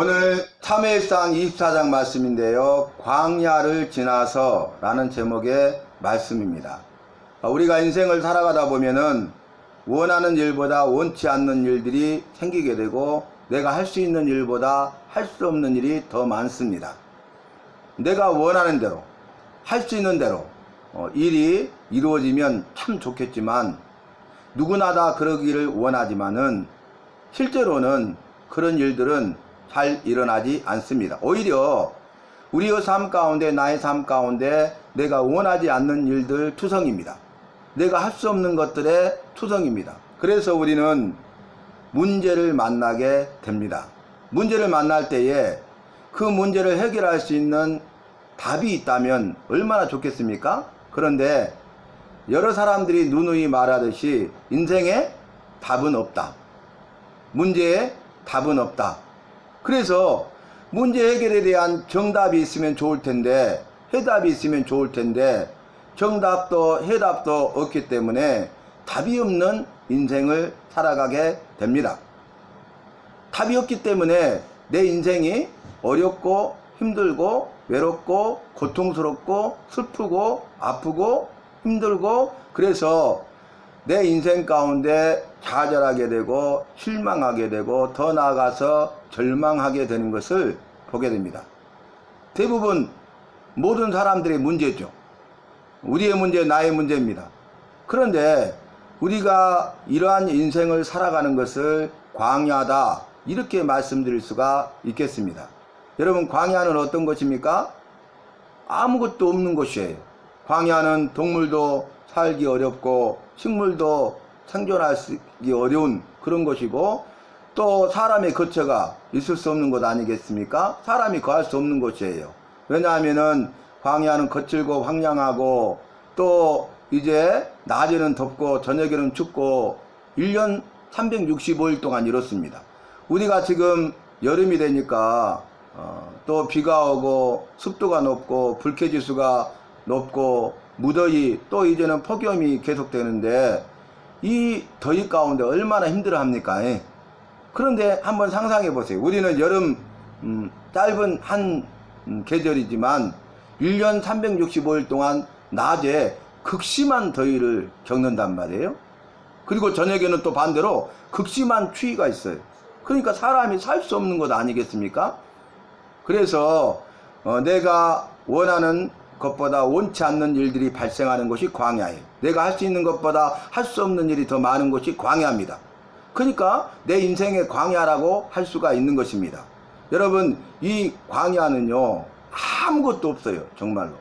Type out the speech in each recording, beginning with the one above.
오늘 사무엘상 24장 말씀인데요. 광야를 지나서 라는 제목의 말씀입니다. 우리가 인생을 살아가다 보면은 원하는 일보다 원치 않는 일들이 생기게 되고 내가 할 수 있는 일보다 할 수 없는 일이 더 많습니다. 내가 원하는 대로 할 수 있는 대로 일이 이루어지면 참 좋겠지만 누구나 다 그러기를 원하지만은 실제로는 그런 일들은 잘 일어나지 않습니다. 오히려 우리의 삶 가운데, 나의 삶 가운데 내가 원하지 않는 일들 투성입니다. 내가 할 수 없는 것들의 투성입니다. 그래서 우리는 문제를 만나게 됩니다. 문제를 만날 때에 그 문제를 해결할 수 있는 답이 있다면 얼마나 좋겠습니까? 그런데 여러 사람들이 누누이 말하듯이 인생에 답은 없다. 문제에 답은 없다. 그래서 문제 해결에 대한 정답이 있으면 좋을 텐데, 해답이 있으면 좋을 텐데 정답도 해답도 없기 때문에 답이 없는 인생을 살아가게 됩니다. 답이 없기 때문에 내 인생이 어렵고 힘들고 외롭고 고통스럽고 슬프고 아프고 힘들고, 그래서 내 인생 가운데 좌절하게 되고 실망하게 되고 더 나아가서 절망하게 되는 것을 보게 됩니다. 대부분 모든 사람들의 문제죠. 우리의 문제, 나의 문제입니다. 그런데 우리가 이러한 인생을 살아가는 것을 광야다, 이렇게 말씀드릴 수가 있겠습니다. 여러분, 광야는 어떤 것입니까? 아무것도 없는 곳이에요. 광야는 동물도 살기 어렵고 식물도 생존하기 어려운 그런 곳이고, 또 사람의 거처가 있을 수 없는 곳 아니겠습니까? 사람이 거할 수 없는 곳이에요. 왜냐하면은 광야는 거칠고 황량하고, 또 이제 낮에는 덥고 저녁에는 춥고 1년 365일 동안 이렇습니다. 우리가 지금 여름이 되니까 또 비가 오고 습도가 높고 불쾌지수가 높고 무더위, 또 이제는 폭염이 계속되는데 이 더위 가운데 얼마나 힘들어 합니까? 그런데 한번 상상해 보세요. 우리는 여름 짧은 한 계절이지만 1년 365일 동안 낮에 극심한 더위를 겪는단 말이에요. 그리고 저녁에는 또 반대로 극심한 추위가 있어요. 그러니까 사람이 살 수 없는 것 아니겠습니까? 그래서 내가 원하는 것보다 원치 않는 일들이 발생하는 것이 광야예요. 내가 할 수 있는 것보다 할 수 없는 일이 더 많은 것이 광야입니다. 그러니까 내 인생의 광야라고 할 수가 있는 것입니다. 여러분, 이 광야는요 아무것도 없어요. 정말로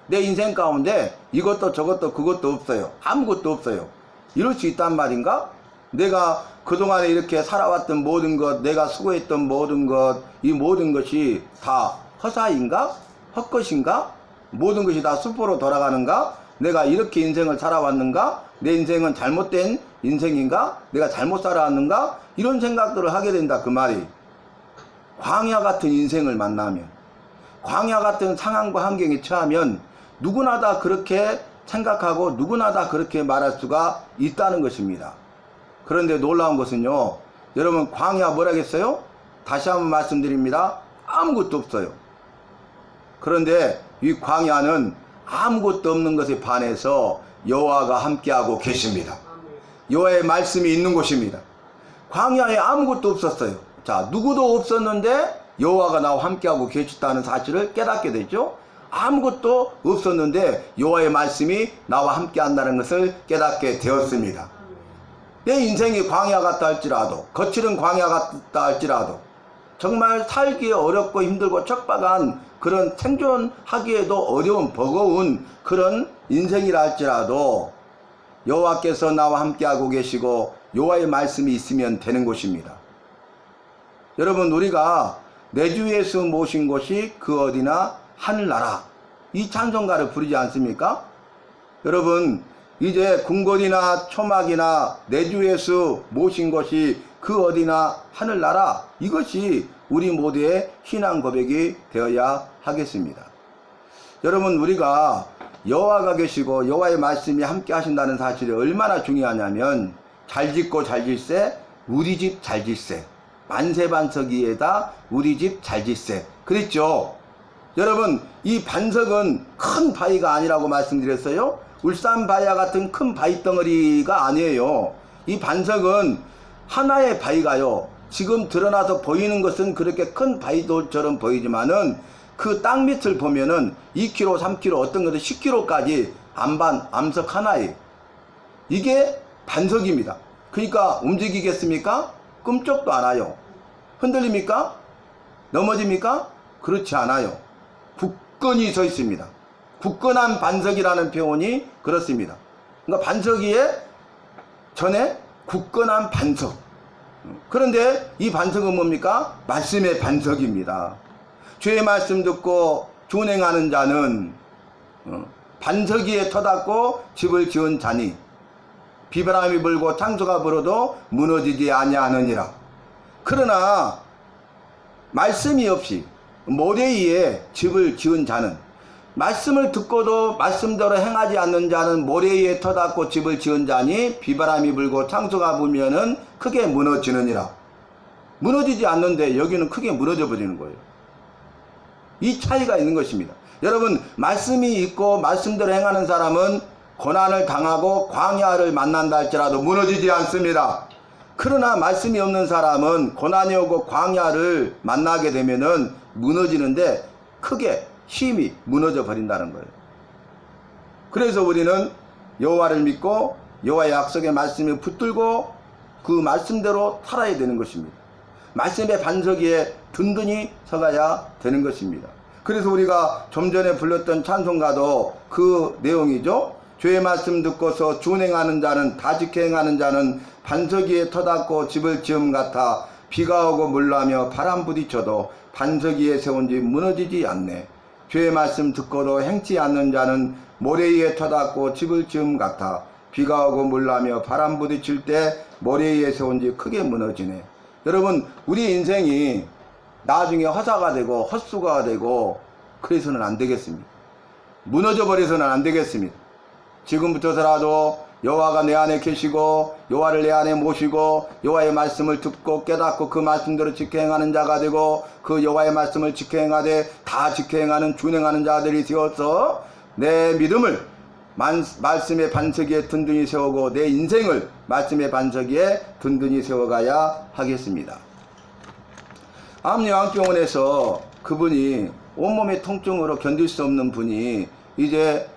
내 인생 가운데 이것도 저것도 그것도 없어요. 아무것도 없어요. 이럴 수 있단 말인가? 내가 그동안에 이렇게 살아왔던 모든 것, 내가 수고했던 모든 것, 이 모든 것이 다 허사인가? 헛것인가? 모든 것이 다 수포로 돌아가는가? 내가 이렇게 인생을 살아왔는가? 내 인생은 잘못된 인생인가? 내가 잘못 살아왔는가? 이런 생각들을 하게 된다, 그 말이. 광야 같은 인생을 만나면, 광야 같은 상황과 환경에 처하면 누구나 다 그렇게 생각하고 누구나 다 그렇게 말할 수가 있다는 것입니다. 그런데 놀라운 것은요, 여러분, 광야 뭐라겠어요? 다시 한번 말씀드립니다. 아무것도 없어요. 그런데 이 광야는 아무것도 없는 것에 반해서 여호와가 함께하고 계십니다. 여호와의 말씀이 있는 곳입니다. 광야에 아무것도 없었어요. 자, 누구도 없었는데 여호와가 나와 함께하고 계셨다는 사실을 깨닫게 되죠. 아무것도 없었는데 여호와의 말씀이 나와 함께한다는 것을 깨닫게 되었습니다. 내 인생이 광야 같다 할지라도, 거칠은 광야 같다 할지라도, 정말 살기에 어렵고 힘들고 척박한 그런 생존하기에도 어려운 버거운 그런 인생이라 할지라도 여호와께서 나와 함께하고 계시고 여호와의 말씀이 있으면 되는 곳입니다. 여러분, 우리가 내 주 예수 모신 곳이 그 어디나 하늘나라, 이 찬송가를 부르지 않습니까? 여러분, 이제 궁궐이나 초막이나 내 주 예수 모신 곳이 그 어디나 하늘나라, 이것이 우리 모두의 신앙 고백이 되어야 하겠습니다. 여러분, 우리가 여호와가 계시고 여호와의 말씀이 함께 하신다는 사실이 얼마나 중요하냐면, 잘 짓고 잘 질세, 우리 집 잘 질세. 만세반석 위에다 우리 집 잘 짓세 그랬죠. 여러분, 이 반석은 큰 바위가 아니라고 말씀드렸어요. 울산 바위와 같은 큰 바위 덩어리가 아니에요. 이 반석은 하나의 바위가요, 지금 드러나서 보이는 것은 그렇게 큰 바위돌처럼 보이지만은 그 땅 밑을 보면은 2km, 3km, 어떤 것은 10km까지 암석 하나에 이게 반석입니다. 그러니까 움직이겠습니까? 꿈쩍도 안 와요. 흔들립니까? 넘어집니까? 그렇지 않아요. 굳건히 서 있습니다. 굳건한 반석이라는 표현이 그렇습니다. 그러니까 반석 위에 전에 굳건한 반석. 그런데 이 반석은 뭡니까? 말씀의 반석입니다. 주의 말씀 듣고 준행하는 자는 반석 위에 터닫고 집을 지은 자니 비바람이 불고 창수가 불어도 무너지지 아니하느니라. 그러나 말씀이 없이 모래 위에 집을 지은 자는, 말씀을 듣고도 말씀대로 행하지 않는 자는 모래 위에 터닫고 집을 지은 자니 비바람이 불고 창수가 불면은 크게 무너지느니라. 무너지지 않는데 여기는 크게 무너져 버리는 거예요. 이 차이가 있는 것입니다. 여러분, 말씀이 있고 말씀대로 행하는 사람은 고난을 당하고 광야를 만난다 할지라도 무너지지 않습니다. 그러나 말씀이 없는 사람은 고난이 오고 광야를 만나게 되면은 무너지는데 크게 힘이 무너져 버린다는 거예요. 그래서 우리는 여호와를 믿고 여호와의 약속의 말씀을 붙들고 그 말씀대로 살아야 되는 것입니다. 말씀의 반석 위에 든든히 서가야 되는 것입니다. 그래서 우리가 좀 전에 불렀던 찬송가도 그 내용이죠. 주의 말씀 듣고서 준행하는 자는, 다지켜 행하는 자는 반석 위에 터닫고 집을 지음 같아 비가 오고 물나며 바람 부딪혀도 반석 위에 세운 집 무너지지 않네. 주의 말씀 듣고도 행치 않는 자는 모래 위에 터닫고 집을 지음 같아 비가 오고 물나며 바람 부딪힐 때 모래 위에 세운 집 크게 무너지네. 여러분, 우리 인생이 나중에 허사가 되고 헛수가 되고 그래서는 안 되겠습니다. 무너져 버려서는 안 되겠습니다. 지금부터서라도 여호와가 내 안에 계시고 여호와를 내 안에 모시고 여호와의 말씀을 듣고 깨닫고 그 말씀대로 지켜 행하는 자가 되고 그 여호와의 말씀을 지켜 행하되 다 지켜 행하는 준행하는 자들이 되어서 내 믿음을 말씀의 반석 위에 든든히 세우고 내 인생을 말씀의 반석 위에 든든히 세워가야 하겠습니다. 암요양병원에서 그분이 온몸의 통증으로 견딜 수 없는 분이 이제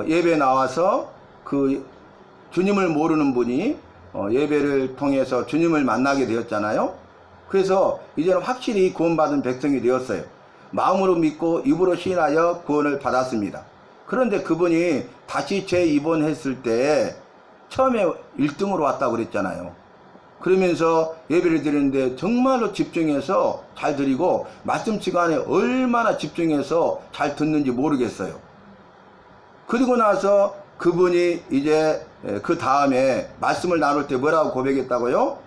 예배 나와서 그 주님을 모르는 분이 예배를 통해서 주님을 만나게 되었잖아요. 그래서 이제는 확실히 구원받은 백성이 되었어요. 마음으로 믿고 입으로 시인하여 구원을 받았습니다. 그런데 그분이 다시 재입원했을 때 처음에 1등으로 왔다고 그랬잖아요. 그러면서 예배를 드리는데 정말로 집중해서 잘 드리고 말씀 시간에 얼마나 집중해서 잘 듣는지 모르겠어요. 그리고 나서 그분이 이제 그 다음에 말씀을 나눌 때 뭐라고 고백했다고요?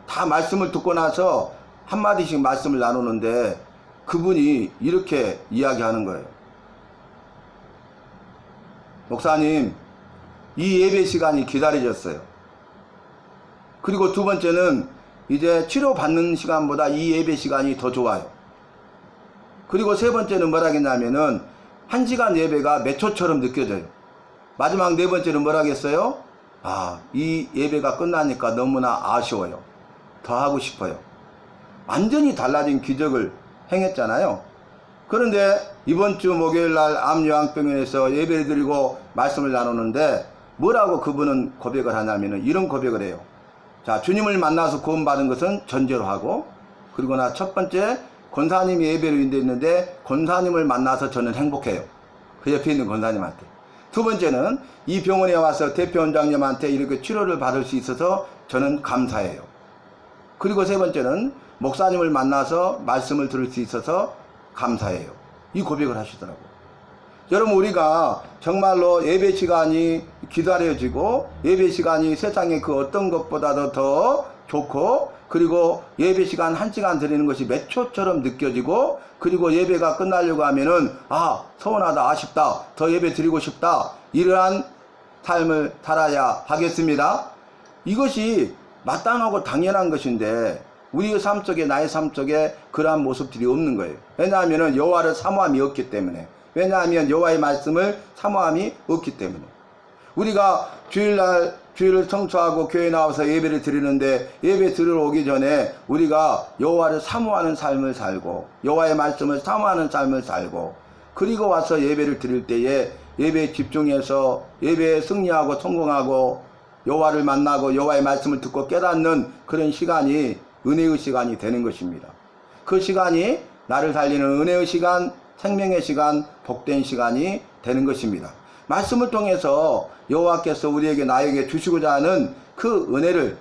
다 말씀을 듣고 나서 한마디씩 말씀을 나누는데 그분이 이렇게 이야기하는 거예요. 목사님, 이 예배 시간이 기다려졌어요. 그리고 두 번째는 이제 치료받는 시간보다 이 예배 시간이 더 좋아요. 그리고 세 번째는 뭐라 했냐면은 1시간 예배가 몇 초처럼 느껴져요. 마지막 네 번째는 뭐라 했어요? 이 예배가 끝나니까 너무나 아쉬워요. 더 하고 싶어요. 완전히 달라진 기적을 행했잖아요. 그런데 이번 주 목요일날 암요양병원에서 예배를 드리고 말씀을 나누는데 뭐라고 그분은 고백을 하냐면은 이런 고백을 해요. 자, 주님을 만나서 구원받은 것은 전제로 하고, 그리고 나 첫 번째, 권사님이 예배를 인도했는데 권사님을 만나서 저는 행복해요. 그 옆에 있는 권사님한테. 두 번째는 이 병원에 와서 대표 원장님한테 이렇게 치료를 받을 수 있어서 저는 감사해요. 그리고 세 번째는 목사님을 만나서 말씀을 들을 수 있어서 감사해요. 이 고백을 하시더라고요. 여러분, 우리가 정말로 예배 시간이 기다려지고 예배 시간이 세상의 그 어떤 것보다도 더 좋고, 그리고 예배 시간 1시간 드리는 것이 몇 초처럼 느껴지고, 그리고 예배가 끝나려고 하면은 서운하다, 아쉽다, 더 예배 드리고 싶다, 이러한 삶을 살아야 하겠습니다. 이것이 마땅하고 당연한 것인데 우리의 삶 속에, 나의 삶 속에 그러한 모습들이 없는 거예요. 왜냐하면 여호와를 사모함이 없기 때문에. 왜냐하면 여호와의 말씀을 사모함이 없기 때문에. 우리가 주일을 청소하고 교회에 나와서 예배를 드리는데, 예배 드리러 오기 전에 우리가 여호와를 사모하는 삶을 살고 여호와의 말씀을 사모하는 삶을 살고, 그리고 와서 예배를 드릴 때에 예배에 집중해서 예배에 승리하고 성공하고 여호와를 만나고 여호와의 말씀을 듣고 깨닫는 그런 시간이 은혜의 시간이 되는 것입니다. 그 시간이 나를 살리는 은혜의 시간, 생명의 시간, 복된 시간이 되는 것입니다. 말씀을 통해서 여호와께서 우리에게, 나에게 주시고자 하는 그 은혜를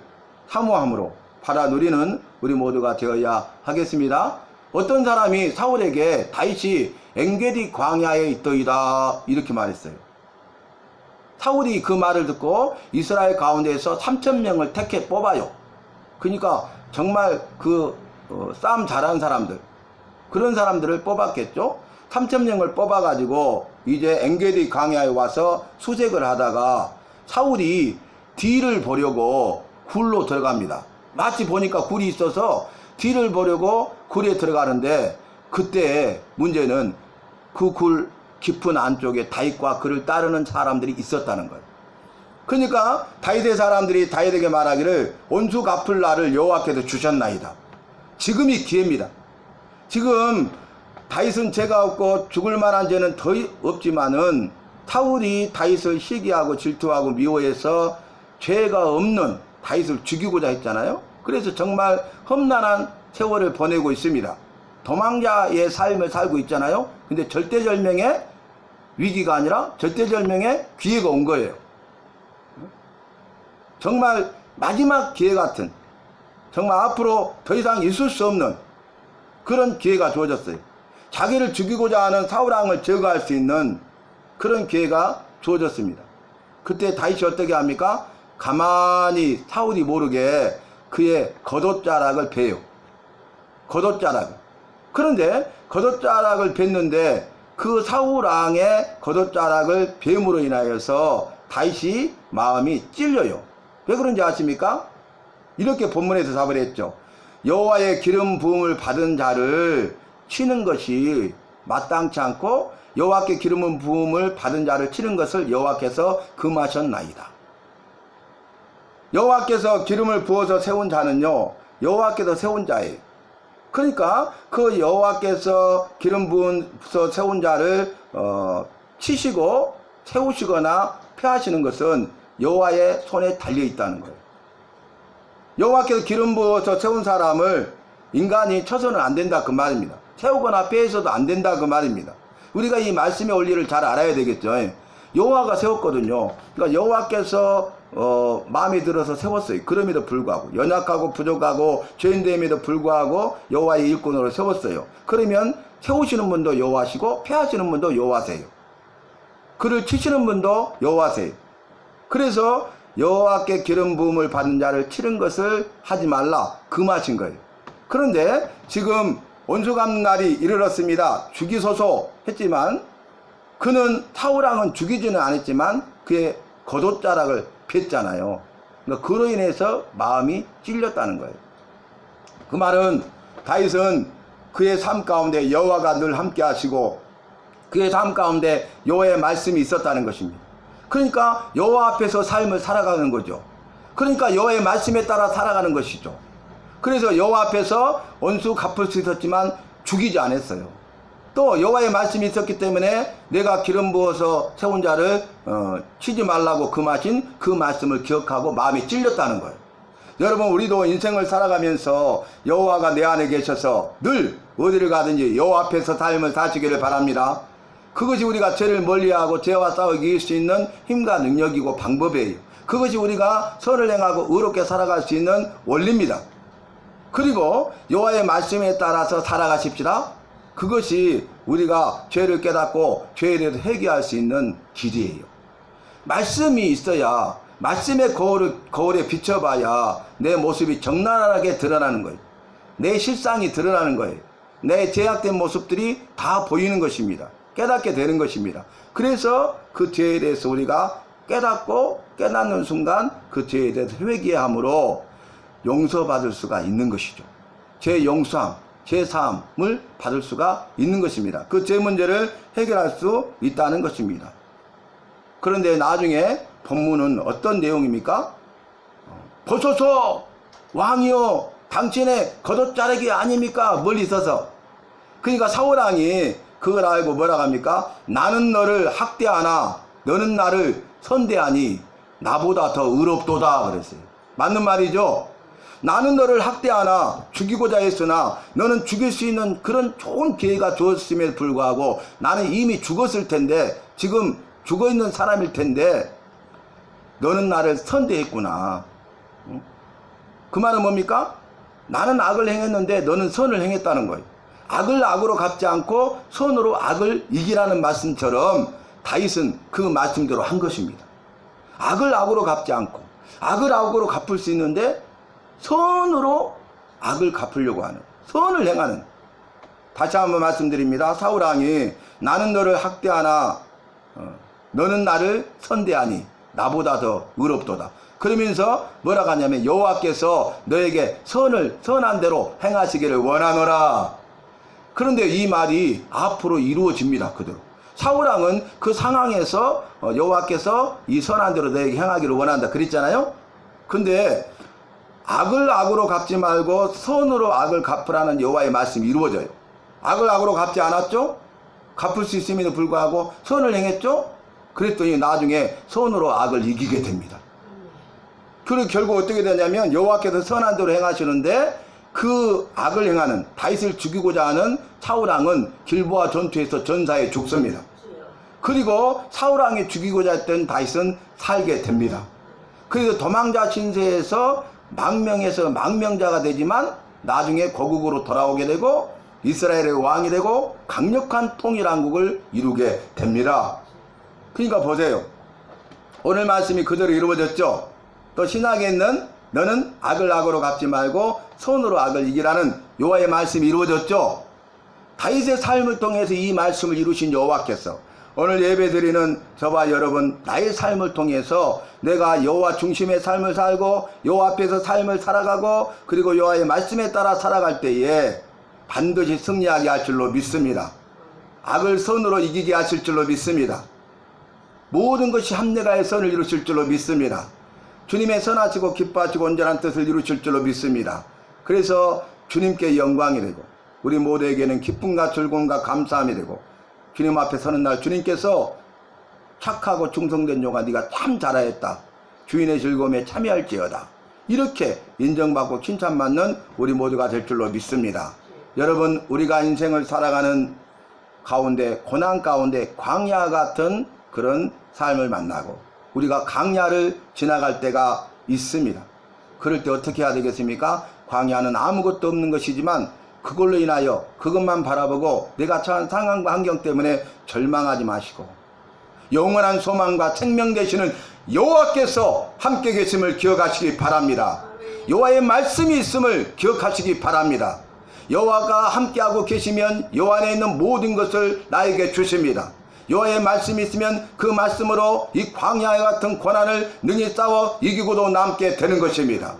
사모함으로 받아 누리는 우리 모두가 되어야 하겠습니다. 어떤 사람이 사울에게 다윗이 엔게디 광야에 있더이다 이렇게 말했어요. 사울이 그 말을 듣고 이스라엘 가운데에서 3,000명을 택해 뽑아요. 그러니까 정말 싸움 잘하는 사람들, 그런 사람들을 뽑았겠죠. 3,000명을 뽑아가지고 이제 엔게디 광야에 와서 수색을 하다가 사울이 뒤를 보려고 굴로 들어갑니다. 마치 보니까 굴이 있어서 뒤를 보려고 굴에 들어가는데, 그때 문제는 그 굴 깊은 안쪽에 다윗과 그를 따르는 사람들이 있었다는 거예요. 그러니까 다윗의 사람들이 다윗에게 말하기를 온수 갚을 날을 여호와께서 주셨나이다. 지금이 기회입니다. 지금 다윗은 죄가 없고 죽을 만한 죄는 더 없지만은 사울이 다윗을 시기하고 질투하고 미워해서 죄가 없는 다윗을 죽이고자 했잖아요. 그래서 정말 험난한 세월을 보내고 있습니다. 도망자의 삶을 살고 있잖아요. 근데 절대절명의 위기가 아니라 절대절명의 기회가 온 거예요. 정말 마지막 기회 같은, 정말 앞으로 더 이상 있을 수 없는 그런 기회가 주어졌어요. 자기를 죽이고자 하는 사울왕을 제거할 수 있는 그런 기회가 주어졌습니다. 그때 다윗이 어떻게 합니까? 가만히 사울이 모르게 그의 겉옷자락을 베요. 겉옷자락. 그런데 겉옷자락을 뱄는데 그 사울왕의 겉옷자락을 뱀으로 인하여서 다윗이 마음이 찔려요. 왜 그런지 아십니까? 이렇게 본문에서 답을 했죠. 여호와의 기름 부음을 받은 자를 치는 것이 마땅치 않고 여호와께 기름 부음을 받은 자를 치는 것을 여호와께서 금하셨나이다. 여호와께서 기름을 부어서 세운 자는요, 여호와께서 세운 자예요. 그러니까 그 여호와께서 기름 부어서 세운 자를 치시고 세우시거나 폐하시는 것은 여호와의 손에 달려 있다는 거예요. 여호와께서 기름 부어서 세운 사람을 인간이 쳐서는 안 된다 그 말입니다. 세우거나 폐해서도 안 된다 그 말입니다. 우리가 이 말씀의 원리를 잘 알아야 되겠죠. 여호와가 세웠거든요. 그러니까 여호와께서 마음에 들어서 세웠어요. 그럼에도 불구하고 연약하고 부족하고 죄인됨에도 불구하고 여호와의 일꾼으로 세웠어요. 그러면 세우시는 분도 여호와시고 폐하시는 분도 여호와세요. 그를 치시는 분도 여호와세요. 그래서 여호와께 기름 부음을 받은 자를 치는 것을 하지 말라 금하신 거예요. 그런데 지금 온수갚는 날이 이르렀습니다. 죽이소서 했지만 그는 사울왕은 죽이지는 않았지만 그의 겉옷자락을 폈잖아요. 그러니까 그로 인해서 마음이 찔렸다는 거예요. 그 말은 다윗은 그의 삶 가운데 여호와가 늘 함께 하시고 그의 삶 가운데 여호와의 말씀이 있었다는 것입니다. 그러니까 여호와 앞에서 삶을 살아가는 거죠. 그러니까 여호와의 말씀에 따라 살아가는 것이죠. 그래서 여호와 앞에서 원수 갚을 수 있었지만 죽이지 않았어요. 또 여호와의 말씀이 있었기 때문에 내가 기름 부어서 세운 자를 치지 말라고 금하신 그 말씀을 기억하고 마음이 찔렸다는 거예요. 여러분, 우리도 인생을 살아가면서 여호와가 내 안에 계셔서 늘 어디를 가든지 여호와 앞에서 삶을 사시기를 바랍니다. 그것이 우리가 죄를 멀리하고 죄와 싸워 이길 수 있는 힘과 능력이고 방법이에요. 그것이 우리가 선을 행하고 의롭게 살아갈 수 있는 원리입니다. 그리고 여호와의 말씀에 따라서 살아가십시다. 그것이 우리가 죄를 깨닫고 죄에 대해서 회개할 수 있는 길이에요. 말씀이 있어야, 말씀의 거울에 비춰봐야 내 모습이 적나라하게 드러나는 거예요. 내 실상이 드러나는 거예요. 내 죄악된 모습들이 다 보이는 것입니다. 깨닫게 되는 것입니다. 그래서 그 죄에 대해서 우리가 깨닫고 깨닫는 순간 그 죄에 대해서 회개함으로 용서받을 수가 있는 것이죠. 죄 용서함, 죄 사함을 받을 수가 있는 것입니다. 그 죄 문제를 해결할 수 있다는 것입니다. 그런데 나중에 본문은 어떤 내용입니까? 보소서 왕이요 당신의 겉옷자르기 아닙니까? 멀리 서서. 그러니까 사울왕이 그걸 알고 뭐라고 합니까? 나는 너를 학대하나 너는 나를 선대하니 나보다 더 의롭도다 그랬어요. 맞는 말이죠? 나는 너를 학대하나 죽이고자 했으나 너는 죽일 수 있는 그런 좋은 기회가 주었음에도 불구하고 나는 이미 죽었을 텐데, 지금 죽어있는 사람일 텐데 너는 나를 선대했구나. 그 말은 뭡니까? 나는 악을 행했는데 너는 선을 행했다는 거예요. 악을 악으로 갚지 않고 선으로 악을 이기라는 말씀처럼 다윗은 그 말씀대로 한 것입니다. 악을 악으로 갚지 않고 악을 악으로 갚을 수 있는데 선으로 악을 갚으려고 하는, 선을 행하는. 다시 한번 말씀드립니다. 사울왕이 나는 너를 학대하나 너는 나를 선대하니 나보다 더 의롭도다. 그러면서 뭐라고 하냐면 여호와께서 너에게 선한 대로 행하시기를 원하노라. 그런데 이 말이 앞으로 이루어집니다. 그대로. 사울왕은 그 상황에서 여호와께서 이 선한 대로 너에게 행하기를 원한다 그랬잖아요. 근데 악을 악으로 갚지 말고 선으로 악을 갚으라는 여호와의 말씀이 이루어져요. 악을 악으로 갚지 않았죠? 갚을 수 있음에도 불구하고 선을 행했죠? 그랬더니 나중에 선으로 악을 이기게 됩니다. 그리고 결국 어떻게 되냐면 여호와께서 선한 대로 행하시는데 그 악을 행하는 다윗을 죽이고자 하는 사울왕은 길보아 전투에서 전사에 죽습니다. 그리고 사울왕이 죽이고자 했던 다윗은 살게 됩니다. 그래서 도망자 신세에서 망명에서 망명자가 되지만 나중에 고국으로 돌아오게 되고 이스라엘의 왕이 되고 강력한 통일왕국을 이루게 됩니다. 그러니까 보세요. 오늘 말씀이 그대로 이루어졌죠. 또 신약에 있는 너는 악을 악으로 갚지 말고 손으로 악을 이기라는 여호와의 말씀이 이루어졌죠. 다윗의 삶을 통해서 이 말씀을 이루신 여호와께서 오늘 예배드리는 저와 여러분, 나의 삶을 통해서 내가 여호와 중심의 삶을 살고 여호와 앞에서 삶을 살아가고 그리고 여호와의 말씀에 따라 살아갈 때에 반드시 승리하게 할 줄로 믿습니다. 악을 선으로 이기게 하실 줄로 믿습니다. 모든 것이 합력하여 선을 이루실 줄로 믿습니다. 주님의 선하시고 기뻐하시고 온전한 뜻을 이루실 줄로 믿습니다. 그래서 주님께 영광이 되고 우리 모두에게는 기쁨과 즐거움과 감사함이 되고 주님 앞에 서는 날 주님께서 착하고 충성된 종아 네가 참 잘하였다. 주인의 즐거움에 참여할지어다. 이렇게 인정받고 칭찬받는 우리 모두가 될 줄로 믿습니다. 여러분, 우리가 인생을 살아가는 가운데 고난 가운데 광야 같은 그런 삶을 만나고 우리가 강야를 지나갈 때가 있습니다. 그럴 때 어떻게 해야 되겠습니까? 광야는 아무것도 없는 것이지만 그걸로 인하여 그것만 바라보고 내가 처한 상황과 환경 때문에 절망하지 마시고 영원한 소망과 생명 되시는 여호와께서 함께 계심을 기억하시기 바랍니다. 여호와의 말씀이 있음을 기억하시기 바랍니다. 여호와가 함께하고 계시면 여호와 안에 있는 모든 것을 나에게 주십니다. 여호와의 말씀이 있으면 그 말씀으로 이 광야 같은 고난을 능히 싸워 이기고도 남게 되는 것입니다.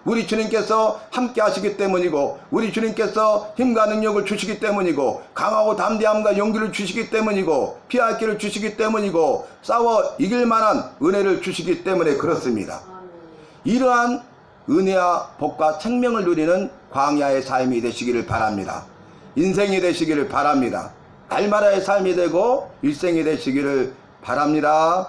우리 주님께서 함께 하시기 때문이고 우리 주님께서 힘과 능력을 주시기 때문이고 강하고 담대함과 용기를 주시기 때문이고 피할 길을 주시기 때문이고 싸워 이길 만한 은혜를 주시기 때문에 그렇습니다. 이러한 은혜와 복과 생명을 누리는 광야의 삶이 되시기를 바랍니다. 인생이 되시기를 바랍니다. 날마다의 삶이 되고 일생이 되시기를 바랍니다.